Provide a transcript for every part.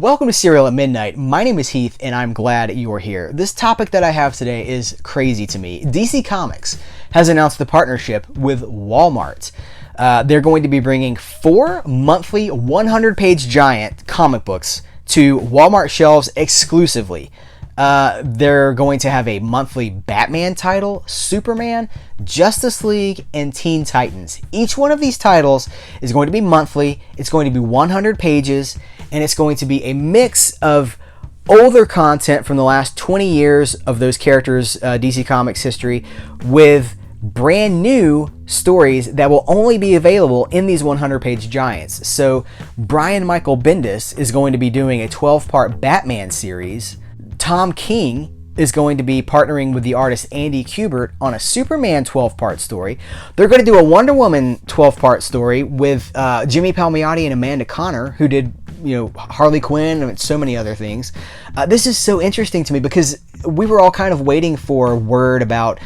Welcome to Serial at Midnight. My name is Heath and I'm glad you're here. This topic that I have today is crazy to me. DC Comics has announced the partnership with Walmart. They're going to be bringing 4 monthly 100-page giant comic books to Walmart shelves exclusively. They're going to have a monthly Batman title, Superman, Justice League, and Teen Titans. Each one of these titles is going to be monthly. It's going to be 100 pages, and it's going to be a mix of older content from the last 20 years of those characters' DC Comics history with brand new stories that will only be available in these 100-page giants. So Brian MIchael Bendis is going to be doing a 12-part Batman series. Tom King is going to be partnering with the artist Andy Kubert on a Superman 12-part story. They're going to do a Wonder Woman 12-part story with Jimmy Palmiotti and Amanda Conner, who did Harley Quinn and so many other things. This is so interesting to me because we were all kind of waiting for word about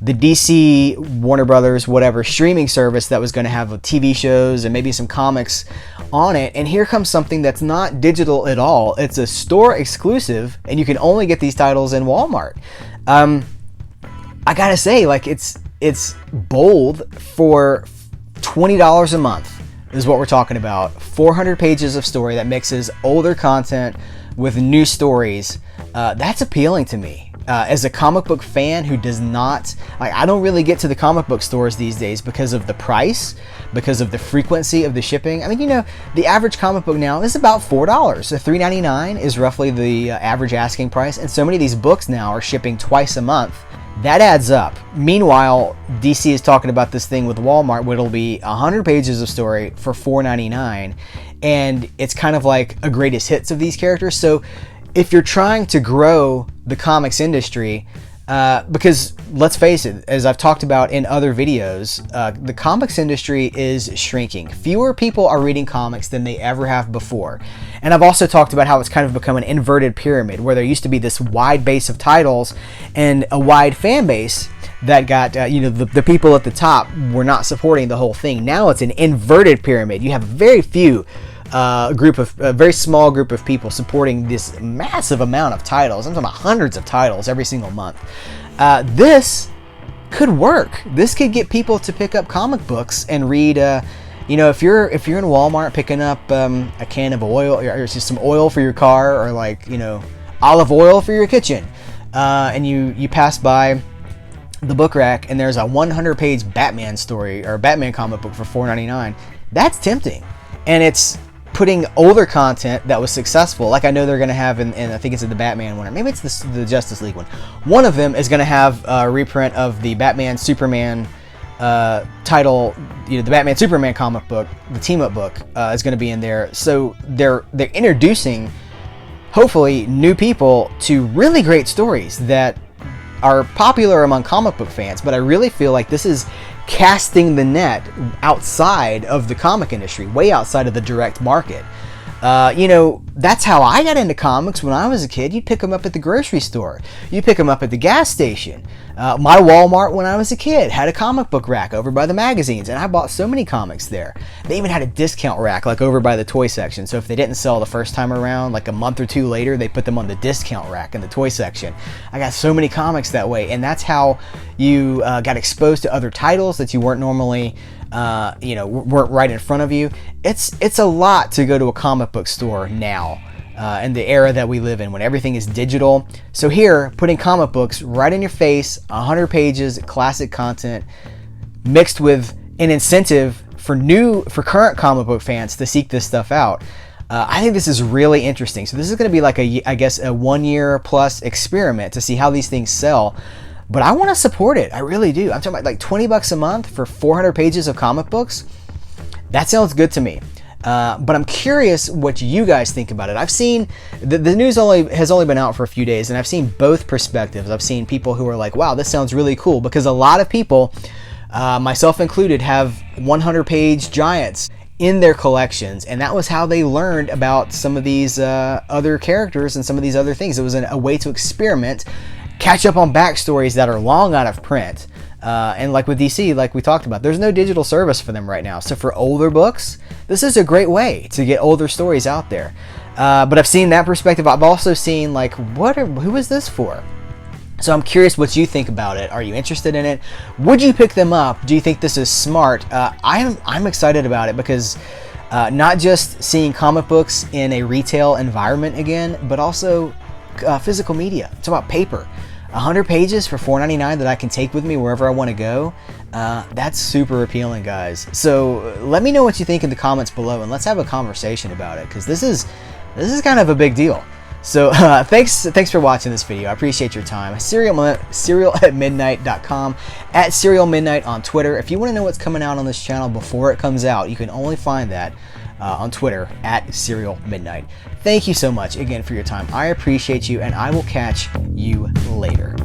the DC, Warner Brothers, whatever, streaming service that was going to have TV shows and maybe some comics on it. And here comes something that's not digital at all. It's a store exclusive, and you can only get these titles in Walmart. I gotta say, it's bold for $20 a month is what we're talking about. 400 pages of story that mixes older content with new stories. That's appealing to me. As a comic book fan who does not, I don't really get to the comic book stores these days because of the price, because of the frequency of the shipping. I mean, the average comic book now is about $4. So $3.99 is roughly the average asking price. And so many of these books now are shipping twice a month. That adds up. Meanwhile, DC is talking about this thing with Walmart, where it'll be 100 pages of story for $4.99. And it's kind of like a greatest hits of these characters. So if you're trying to grow the comics industry, because let's face it, as I've talked about in other videos, the comics industry is shrinking. Fewer people are reading comics than they ever have before. And I've also talked about how it's kind of become an inverted pyramid, where there used to be this wide base of titles and a wide fan base that got, the people at the top were not supporting the whole thing. Now it's an inverted pyramid. You have very few a very small group of people supporting this massive amount of titles. I'm talking about hundreds of titles every single month. This could work. This could get people to pick up comic books and read. If you're in Walmart picking up a can of oil or just some oil for your car, or olive oil for your kitchen, and you pass by the book rack and there's a 100-page Batman story or Batman comic book for $4.99. That's tempting, and it's putting older content that was successful, like I know they're going to have in I think it's in the Batman one, or maybe it's the Justice League one. One of them is going to have a reprint of the Batman Superman title, the Batman Superman comic book, the team-up book is going to be in there. So they're introducing, hopefully, new people to really great stories that are popular among comic book fans, but I really feel like this is casting the net outside of the comic industry, way outside of the direct market. That's how I got into comics when I was a kid. You'd pick them up at the grocery store. You'd pick them up at the gas station. My Walmart when I was a kid had a comic book rack over by the magazines, and I bought so many comics there. They even had a discount rack over by the toy section. So if they didn't sell the first time around, a month or two later, they put them on the discount rack in the toy section. I got so many comics that way, and that's how you got exposed to other titles that you weren't normally weren't right in front of you. It's a lot to go to a comic book store now, in the era that we live in when everything is digital. So here, putting comic books right in your face, 100 pages, classic content, mixed with an incentive for current comic book fans to seek this stuff out. I think this is really interesting. So this is going to be a 1 year plus experiment to see how these things sell. But I want to support it. I really do. I'm talking about $20 a month for 400 pages of comic books. That sounds good to me. But I'm curious what you guys think about it. I've seen the news has only been out for a few days, and I've seen both perspectives. I've seen people who are like, wow, this sounds really cool, because a lot of people, myself included, have 100-page giants in their collections, and that was how they learned about some of these other characters and some of these other things. It was a way to experiment, catch up on backstories that are long out of print. And like with DC, like we talked about, there's no digital service for them right now. So for older books, this is a great way to get older stories out there. But I've seen that perspective. I've also seen like, who is this for? So I'm curious what you think about it. Are you interested in it? Would you pick them up? Do you think this is smart? I'm excited about it because not just seeing comic books in a retail environment again, but also physical media. It's about paper. 100 pages for $4.99 that I can take with me wherever I want to go. That's super appealing, guys. So let me know what you think in the comments below, and let's have a conversation about it, because this is kind of a big deal. So thanks for watching this video. I appreciate your time. Serial@midnight.com, @serialmidnight on Twitter. If you want to know what's coming out on this channel before it comes out, you can only find that on Twitter @serialmidnight. Thank you so much again for your time. I appreciate you, and I will catch you later.